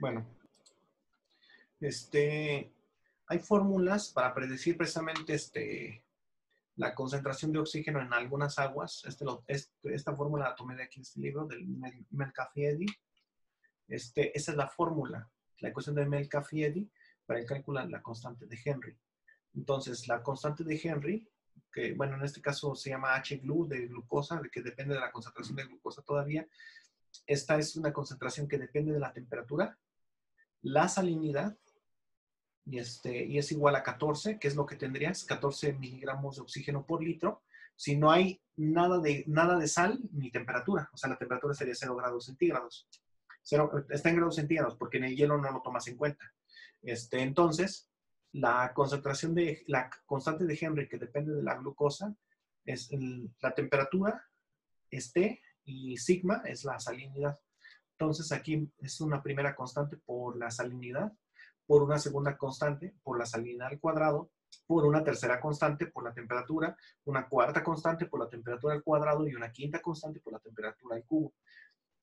Bueno, hay fórmulas para predecir precisamente la concentración de oxígeno en algunas aguas. Esta fórmula la tomé de aquí en este libro, del Mercaffi-Eddy. Esa es la fórmula, la ecuación de Mercaffi-Eddy para el cálculo de la constante de Henry. Entonces, la constante de Henry, que bueno, en este caso se llama H-glu de glucosa, que depende de la concentración de glucosa todavía. Esta es una concentración que depende de la temperatura, la salinidad, y es igual a 14, que es lo que tendrías, 14 miligramos de oxígeno por litro, si no hay nada de sal ni temperatura. O sea, la temperatura sería 0 grados centígrados. Está en grados centígrados porque en el hielo no lo tomas en cuenta. Entonces, la constante de Henry, que depende de la glucosa, es la temperatura, y sigma es la salinidad. Entonces, aquí es una primera constante por la salinidad, por una segunda constante por la salinidad al cuadrado, por una tercera constante por la temperatura, una cuarta constante por la temperatura al cuadrado y una quinta constante por la temperatura al cubo.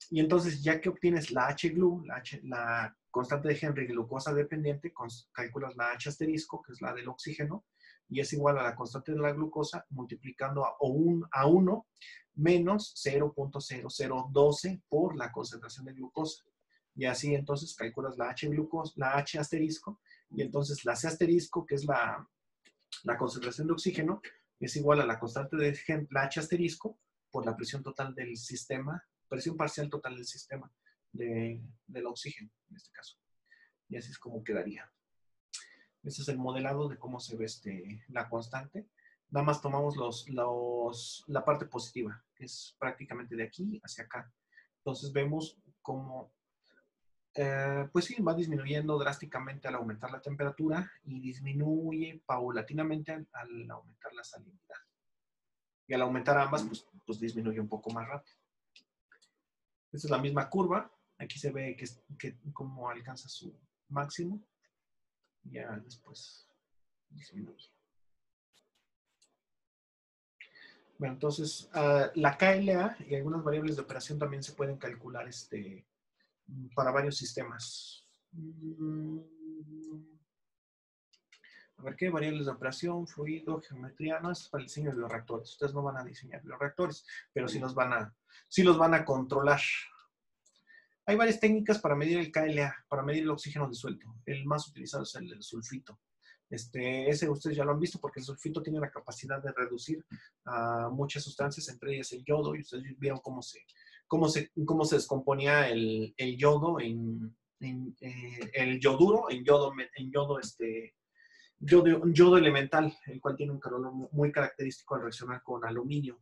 Y entonces, ya que obtienes la H-glu, la constante de Henry glucosa dependiente, calculas la H asterisco, que es la del oxígeno, y es igual a la constante de la glucosa multiplicando a 1 menos 0.0012 por la concentración de glucosa. Y así entonces calculas la H asterisco, y entonces la C asterisco, que es la concentración de oxígeno, es igual a la constante de la H asterisco por la presión total del sistema, presión parcial total del sistema del oxígeno, en este caso. Y así es como quedaría. Este es el modelado de cómo se ve la constante. Nada más tomamos la parte positiva, que es prácticamente de aquí hacia acá. Entonces vemos cómo, pues sí, va disminuyendo drásticamente al aumentar la temperatura y disminuye paulatinamente al aumentar la salinidad. Y al aumentar ambas, pues disminuye un poco más rápido. Esta es la misma curva. Aquí se ve cómo alcanza su máximo. Ya después disminuye. Bueno, entonces, la KLA y algunas variables de operación también se pueden calcular para varios sistemas. A ver, ¿qué? Variables de operación, fluido, geometría. No, esto es para el diseño de bioreactores. Ustedes no van a diseñar bioreactores, pero sí los van a controlar. Hay varias técnicas para medir el KLA, para medir el oxígeno disuelto. El más utilizado es el del sulfito. Ese ustedes ya lo han visto porque el sulfito tiene la capacidad de reducir muchas sustancias, entre ellas el yodo, y ustedes vieron cómo se descomponía el yodo el yoduro, yodo elemental, el cual tiene un calor muy característico al reaccionar con almidón.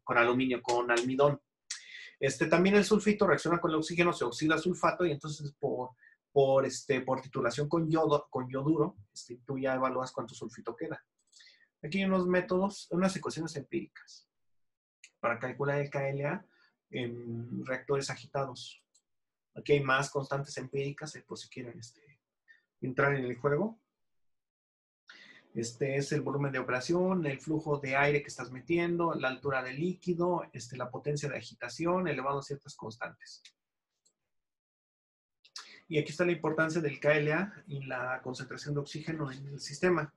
También el sulfito reacciona con el oxígeno, se oxida sulfato y entonces por titulación con yoduro, tú ya evalúas cuánto sulfito queda. Aquí hay unos métodos, unas ecuaciones empíricas para calcular el KLA en reactores agitados. Aquí hay más constantes empíricas, por si quieren entrar en el juego. Es el volumen de operación, el flujo de aire que estás metiendo, la altura del líquido, la potencia de agitación, elevado a ciertas constantes. Y aquí está la importancia del KLA y la concentración de oxígeno en el sistema.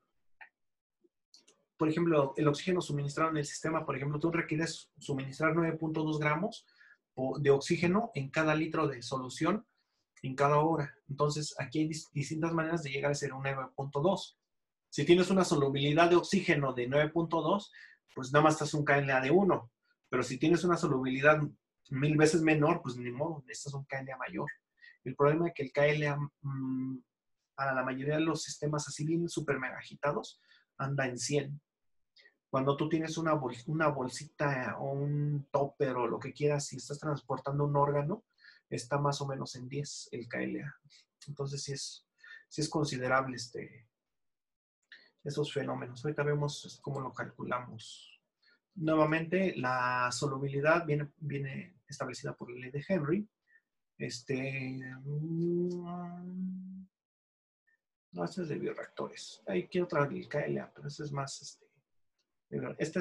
Por ejemplo, el oxígeno suministrado en el sistema, por ejemplo, tú requieres suministrar 9.2 gramos de oxígeno en cada litro de solución en cada hora. Entonces, aquí hay distintas maneras de llegar a ser un 9.2. Si tienes una solubilidad de oxígeno de 9.2, pues nada más estás un KLA de 1. Pero si tienes una solubilidad 1000 veces menor, pues ni modo, necesitas un KLA mayor. El problema es que el KLA, a la mayoría de los sistemas así bien súper mega agitados, anda en 100. Cuando tú tienes una bolsita o un topper o lo que quieras, si estás transportando un órgano, está más o menos en 10 el KLA. Entonces sí es considerable esos fenómenos. Ahorita vemos cómo lo calculamos. Nuevamente, la solubilidad viene establecida por la ley de Henry. No, este es de bioreactores. Ahí quiero traer el KLA, pero este es más, esta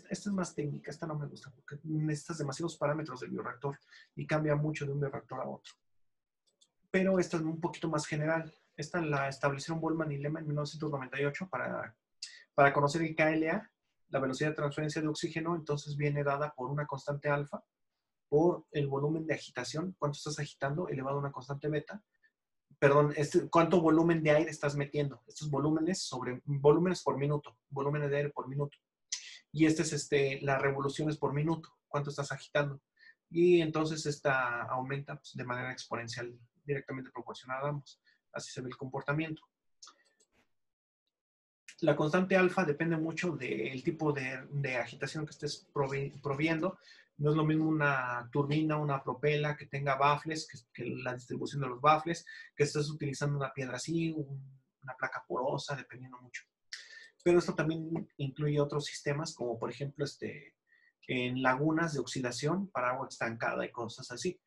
es más técnica. Esta no me gusta porque necesitas demasiados parámetros del bioreactor y cambia mucho de un bioreactor a otro. pero esta es un poquito más general. Esta la establecieron Boltzmann y Lehmann en 1998 para conocer el KLA, la velocidad de transferencia de oxígeno. Entonces viene dada por una constante alfa, por el volumen de agitación, cuánto estás agitando, elevado a una constante beta. Perdón, cuánto volumen de aire estás metiendo. Estos volúmenes sobre volúmenes por minuto, volúmenes de aire por minuto. Y este es las revoluciones por minuto, cuánto estás agitando. Y entonces esta aumenta pues, de manera exponencial, directamente proporcional a ambos. Así se ve el comportamiento. La constante alfa depende mucho del tipo de agitación que estés proviendo. No es lo mismo una turbina, una propela que tenga baffles, que la distribución de los baffles, que estés utilizando una piedra así, una placa porosa, dependiendo mucho. Pero esto también incluye otros sistemas, como por ejemplo en lagunas de oxidación para agua estancada y cosas así.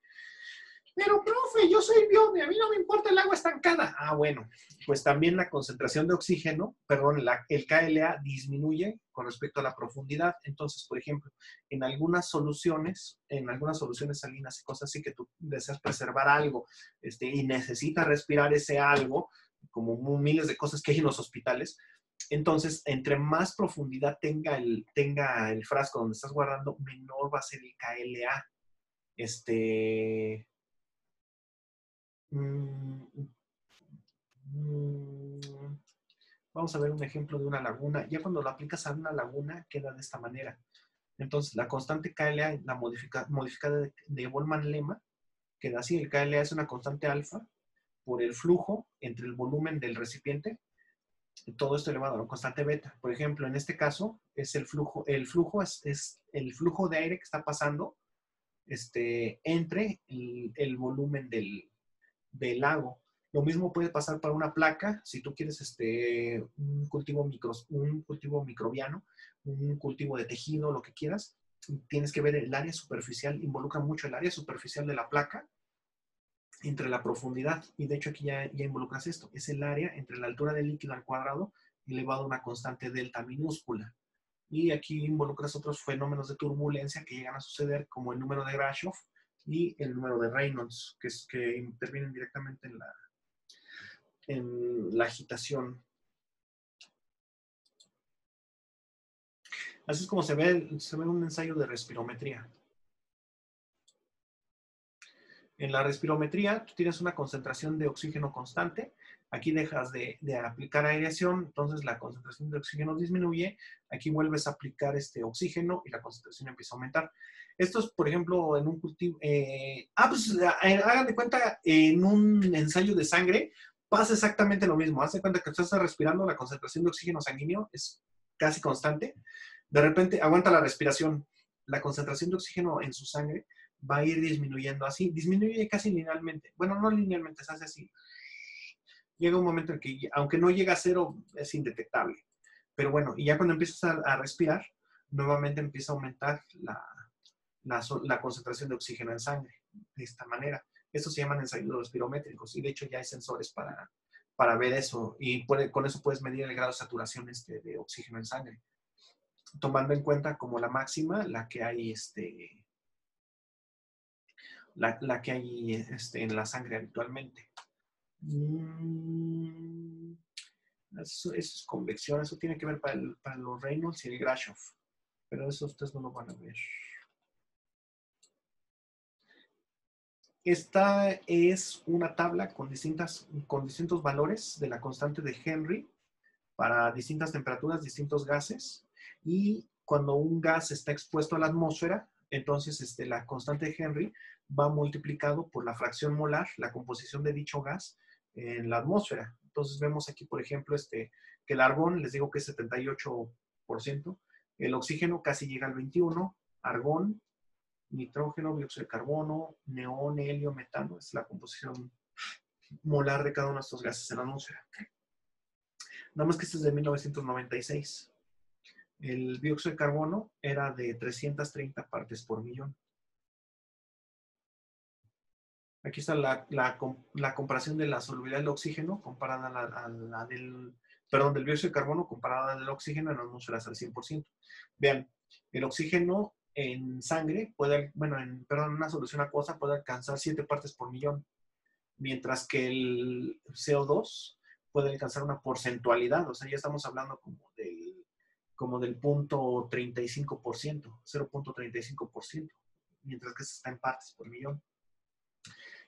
Pero, profe, yo soy biólogo, a mí no me importa el agua estancada. Ah, bueno, pues también la concentración de oxígeno, perdón, el KLA disminuye con respecto a la profundidad. Entonces, por ejemplo, en algunas soluciones salinas y cosas así que tú deseas preservar algo y necesitas respirar ese algo, como miles de cosas que hay en los hospitales, entonces, entre más profundidad tenga el frasco donde estás guardando, menor va a ser el KLA. Vamos a ver un ejemplo de una laguna. Ya cuando lo aplicas a una laguna, queda de esta manera. Entonces, la constante KLA, la modificada de Boltzmann-Lehmann, queda así. El KLA es una constante alfa por el flujo entre el volumen del recipiente. Todo esto elevado a la constante beta. Por ejemplo, en este caso, es el flujo es el flujo de aire que está pasando entre el volumen del lago. Lo mismo puede pasar para una placa, si tú quieres un cultivo microbiano, un cultivo de tejido, lo que quieras, tienes que ver el área superficial, involucra mucho el área superficial de la placa entre la profundidad, y de hecho aquí ya involucras esto, es el área entre la altura del líquido al cuadrado elevado a una constante delta minúscula. Y aquí involucras otros fenómenos de turbulencia que llegan a suceder, como el número de Grashof y el número de Reynolds, que intervienen directamente en la agitación. Así es como se ve un ensayo de respirometría. En la respirometría, tú tienes una concentración de oxígeno constante. Aquí dejas de aplicar aireación, entonces la concentración de oxígeno disminuye. Aquí vuelves a aplicar oxígeno y la concentración empieza a aumentar. Esto es, por ejemplo, en un cultivo. Hagan de cuenta, en un ensayo de sangre pasa exactamente lo mismo. Haz de cuenta que tú estás respirando, la concentración de oxígeno sanguíneo es casi constante. De repente aguanta la respiración. La concentración de oxígeno en su sangre va a ir disminuyendo así, disminuye casi linealmente. Bueno, no linealmente, se hace así. Llega un momento en que, aunque no llega a cero, es indetectable. Pero bueno, y ya cuando empiezas a respirar, nuevamente empieza a aumentar la concentración de oxígeno en sangre, de esta manera. Estos se llaman ensayos respirométricos, y de hecho ya hay sensores para ver eso, y con eso puedes medir el grado de saturación de oxígeno en sangre, tomando en cuenta como la máxima, la que hay la que hay en la sangre habitualmente. Eso es convección, eso tiene que ver para los Reynolds y el Grashof, pero eso ustedes no lo van a ver. Esta es una tabla con distintos valores de la constante de Henry para distintas temperaturas, distintos gases, y cuando un gas está expuesto a la atmósfera, entonces la constante de Henry va multiplicado por la fracción molar, la composición de dicho gas en la atmósfera. Entonces vemos aquí, por ejemplo, que el argón, les digo que es 78%, el oxígeno casi llega al 21%, argón, nitrógeno, dióxido de carbono, neón, helio, metano, es la composición molar de cada uno de estos gases en la atmósfera. Nada más que este es de 1996. El dióxido de carbono era de 330 partes por millón. Aquí está la comparación de la solubilidad del oxígeno comparada a la del dióxido de carbono comparada al oxígeno en atmósferas al 100%. Vean, el oxígeno en sangre en una solución acuosa puede alcanzar 7 partes por millón. mientras que el CO2 puede alcanzar una porcentualidad, o sea, ya estamos hablando como del punto 35%, 0.35%, mientras que se está en partes por millón.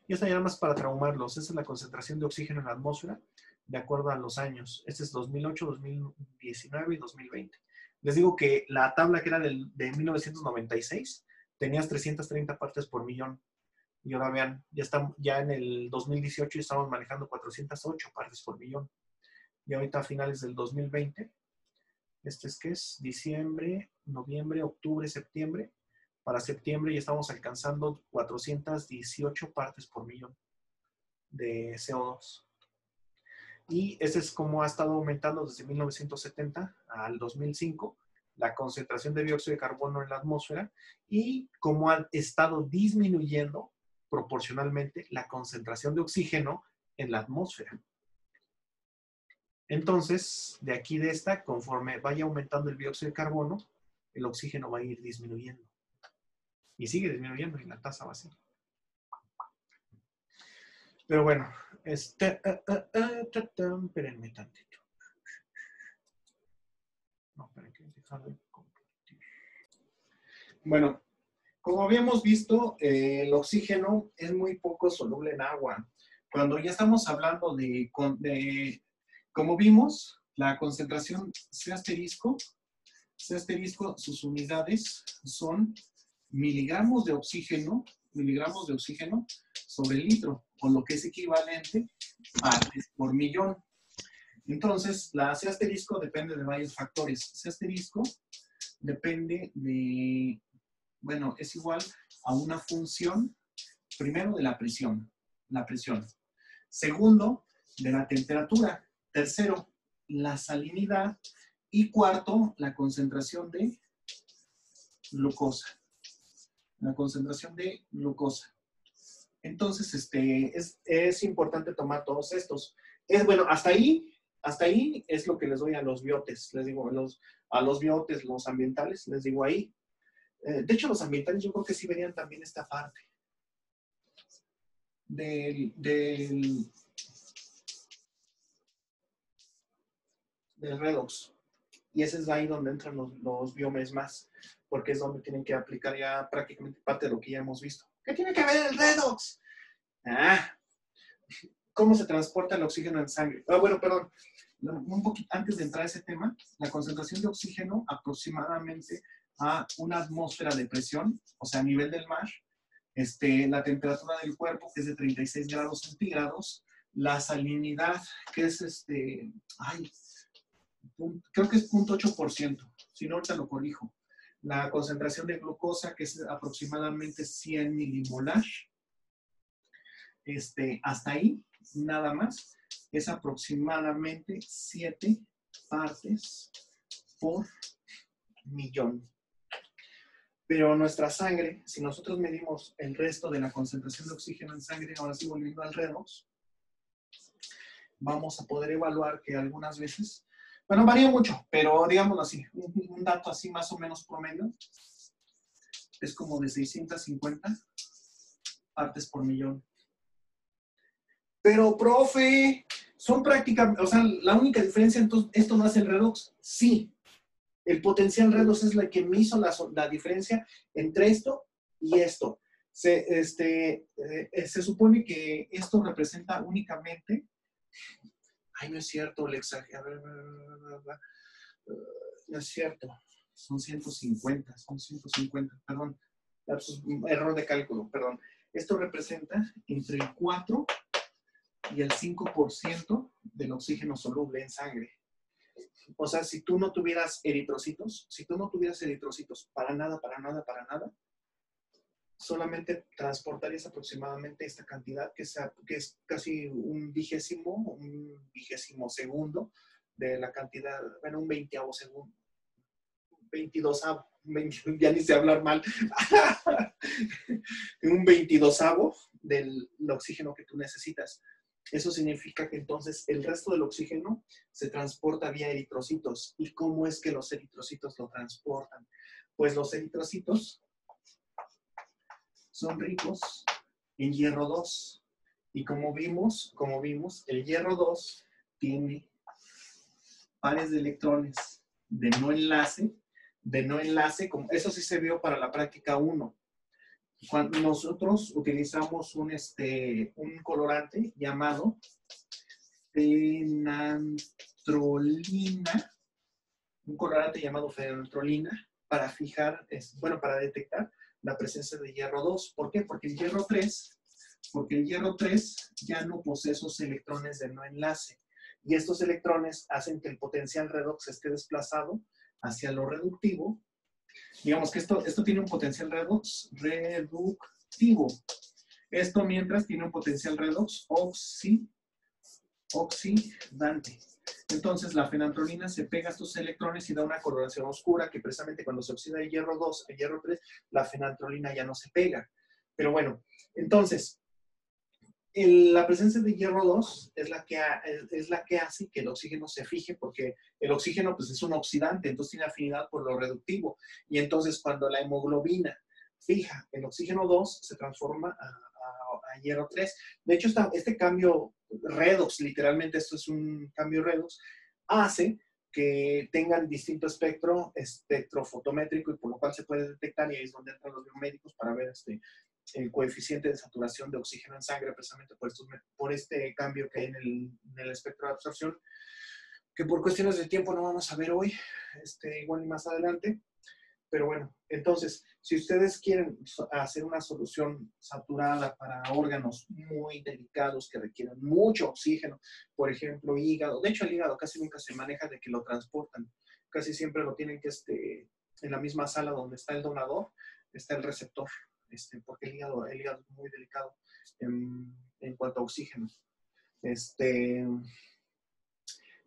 Y esta ya nada más para traumarlos, esa es la concentración de oxígeno en la atmósfera de acuerdo a los años. Este es 2008, 2019 y 2020. Les digo que la tabla que era de 1996 tenías 330 partes por millón. Y ahora vean, ya en el 2018 estamos manejando 408 partes por millón. Y ahorita a finales del 2020, este es que es diciembre, noviembre, octubre, septiembre. Para septiembre ya estamos alcanzando 418 partes por millón de CO2. Y ese es como ha estado aumentando desde 1970 al 2005 la concentración de dióxido de carbono en la atmósfera y cómo ha estado disminuyendo proporcionalmente la concentración de oxígeno en la atmósfera. Entonces, de aquí de esta, conforme vaya aumentando el dióxido de carbono, el oxígeno va a ir disminuyendo. Y sigue disminuyendo y la tasa va a ser. Pero bueno, espérenme tantito. No, esperen que dejar de compartir. Bueno, como habíamos visto, el oxígeno es muy poco soluble en agua. Cuando ya estamos hablando como vimos, la concentración C asterisco, sus unidades son miligramos de oxígeno sobre litro, o lo que es equivalente partes por millón. Entonces, la C asterisco depende de varios factores. C asterisco depende de, bueno, es igual a una función, primero, de la presión. Segundo, de la temperatura. Tercero, la salinidad. Y cuarto, la concentración de glucosa. Entonces, es importante tomar todos estos. Bueno, hasta ahí es lo que les doy a los biotes. Les digo, a los biotes, los ambientales, les digo ahí. De hecho, los ambientales yo creo que sí verían también esta parte del redox. Y ese es ahí donde entran los biomes más, porque es donde tienen que aplicar ya prácticamente parte de lo que ya hemos visto. ¿Qué tiene que ver el redox? ¿Cómo se transporta el oxígeno en sangre? Bueno, perdón. Un poquito antes de entrar a ese tema, la concentración de oxígeno aproximadamente a una atmósfera de presión, o sea, a nivel del mar, la temperatura del cuerpo, que es de 36 grados centígrados, la salinidad, que es creo que es 0.8%, si no, ahorita lo corrijo. La concentración de glucosa, que es aproximadamente 100 milimolar, hasta ahí, nada más, es aproximadamente 7 partes por millón. Pero nuestra sangre, si nosotros medimos el resto de la concentración de oxígeno en sangre, ahora sí volviendo al redox, vamos a poder evaluar que algunas veces, bueno, varía mucho, pero digámoslo así, un dato así más o menos promedio, es como de 650 partes por millón. Pero, profe, son prácticamente, o sea, la única diferencia, entonces, ¿esto no hace el redox? Sí. El potencial redox es la que me hizo la diferencia entre esto y esto. Se supone que esto representa únicamente, no es cierto, no es cierto, son 150, perdón, error de cálculo, perdón. Esto representa entre el 4 y el 5% del oxígeno soluble en sangre. O sea, si tú no tuvieras eritrocitos, para nada, solamente transportarías aproximadamente esta cantidad, que es casi un vigésimo segundo de la cantidad, bueno, un 20avo segundo, 22avo, ya ni sé hablar mal, un 22avo del oxígeno que tú necesitas. Eso significa que entonces el resto del oxígeno se transporta vía eritrocitos. ¿Y cómo es que los eritrocitos lo transportan? Pues los eritrocitos son ricos en hierro 2. Y como vimos, el hierro 2 tiene pares de electrones de no enlace, como eso sí se vio para la práctica 1. Cuando nosotros utilizamos un colorante llamado fenantrolina, para para detectar la presencia de hierro 2. ¿Por qué? Porque el hierro 3 ya no posee esos electrones de no enlace. Y estos electrones hacen que el potencial redox esté desplazado hacia lo reductivo. Digamos que esto tiene un potencial redox reductivo. Esto mientras tiene un potencial redox oxidante. Entonces la fenantrolina se pega a estos electrones y da una coloración oscura que precisamente cuando se oxida el hierro 2, el hierro 3, la fenantrolina ya no se pega. Pero bueno, entonces la presencia de hierro 2 es la que hace que el oxígeno se fije, porque el oxígeno pues, es un oxidante, entonces tiene afinidad por lo reductivo. Y entonces cuando la hemoglobina fija el oxígeno 2, se transforma a hierro 3. De hecho, este cambio redox, literalmente esto es un cambio redox, hace que tengan distinto espectro fotométrico, y por lo cual se puede detectar, y ahí es donde entran los biomédicos para ver el coeficiente de saturación de oxígeno en sangre, precisamente por este cambio que hay en el espectro de absorción, que por cuestiones de tiempo no vamos a ver hoy, igual y más adelante. Pero bueno, entonces, si ustedes quieren hacer una solución saturada para órganos muy delicados que requieren mucho oxígeno, por ejemplo, hígado, de hecho el hígado casi nunca se maneja de que lo transportan, casi siempre lo tienen que, en la misma sala donde está el donador, está el receptor, porque el hígado es muy delicado en cuanto a oxígeno.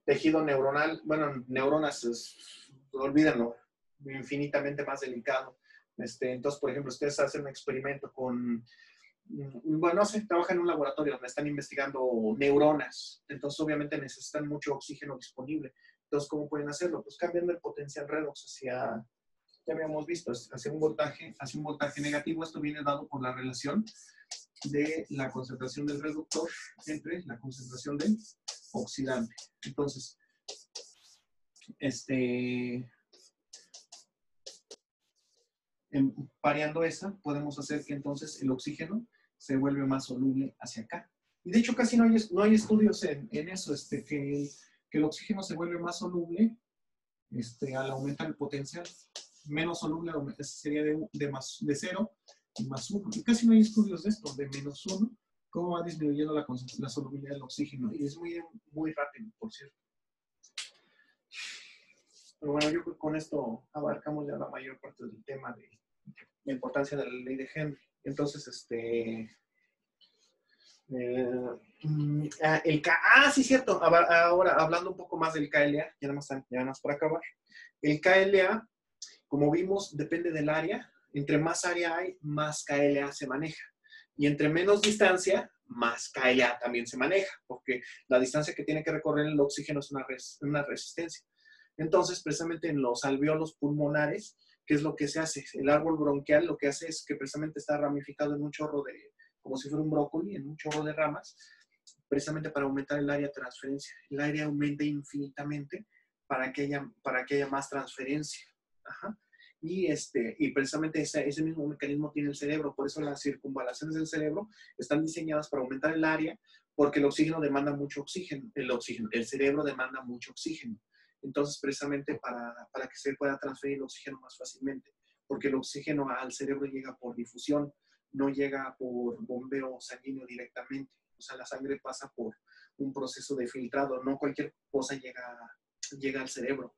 Tejido neuronal, bueno, neuronas, olvídenlo, infinitamente más delicado. Entonces, por ejemplo, ustedes hacen un experimento con, bueno, no sé, trabajan en un laboratorio donde están investigando neuronas, entonces obviamente necesitan mucho oxígeno disponible. Entonces, ¿cómo pueden hacerlo? Pues cambiando el potencial redox hacia, ya habíamos visto, hacia un voltaje negativo. Esto viene dado por la relación de la concentración del reductor entre la concentración del oxidante. Entonces, pareando esa, podemos hacer que entonces el oxígeno se vuelve más soluble hacia acá. Y de hecho casi no hay estudios en eso, que el oxígeno se vuelve más soluble al aumentar el potencial. Menos soluble sería de 0 y más 1. Y casi no hay estudios de esto, de menos 1, cómo va disminuyendo la solubilidad del oxígeno. Y es muy, muy rápido, por cierto. Pero bueno, yo creo que con esto abarcamos ya la mayor parte del tema de la importancia de la ley de Henry. Entonces, sí, cierto. Ahora, hablando un poco más del KLA, ya nada más para acabar. El KLA, como vimos, depende del área. Entre más área hay, más KLA se maneja. Y entre menos distancia, más KLA también se maneja, porque la distancia que tiene que recorrer el oxígeno es una resistencia. Entonces, precisamente en los alvéolos pulmonares, ¿qué es lo que se hace? El árbol bronquial lo que hace es que precisamente está ramificado en un chorro como si fuera un brócoli, en un chorro de ramas, precisamente para aumentar el área de transferencia. El área aumenta infinitamente para que haya más transferencia. Ajá. Y precisamente ese mismo mecanismo tiene el cerebro. Por eso las circunvalaciones del cerebro están diseñadas para aumentar el área, porque el oxígeno demanda mucho oxígeno. El cerebro demanda mucho oxígeno. Entonces, precisamente para que se pueda transferir el oxígeno más fácilmente, porque el oxígeno al cerebro llega por difusión, no llega por bombeo sanguíneo directamente. O sea, la sangre pasa por un proceso de filtrado, no cualquier cosa llega al cerebro.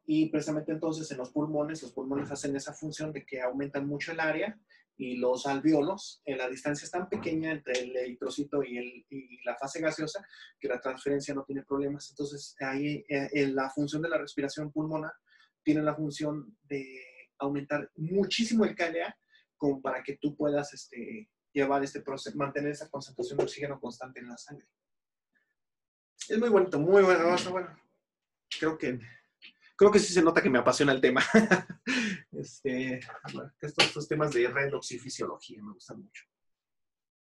Y precisamente entonces en los pulmones hacen esa función de que aumentan mucho el área, y los alvéolos, la distancia es tan pequeña entre el eritrocito y la fase gaseosa que la transferencia no tiene problemas. Entonces, ahí la función de la respiración pulmonar tiene la función de aumentar muchísimo el KLA, como para que tú puedas llevar proceso, mantener esa concentración de oxígeno constante en la sangre. Es muy bonito, muy bueno. Creo que sí se nota que me apasiona el tema. Estos temas de redox y fisiología me gustan mucho.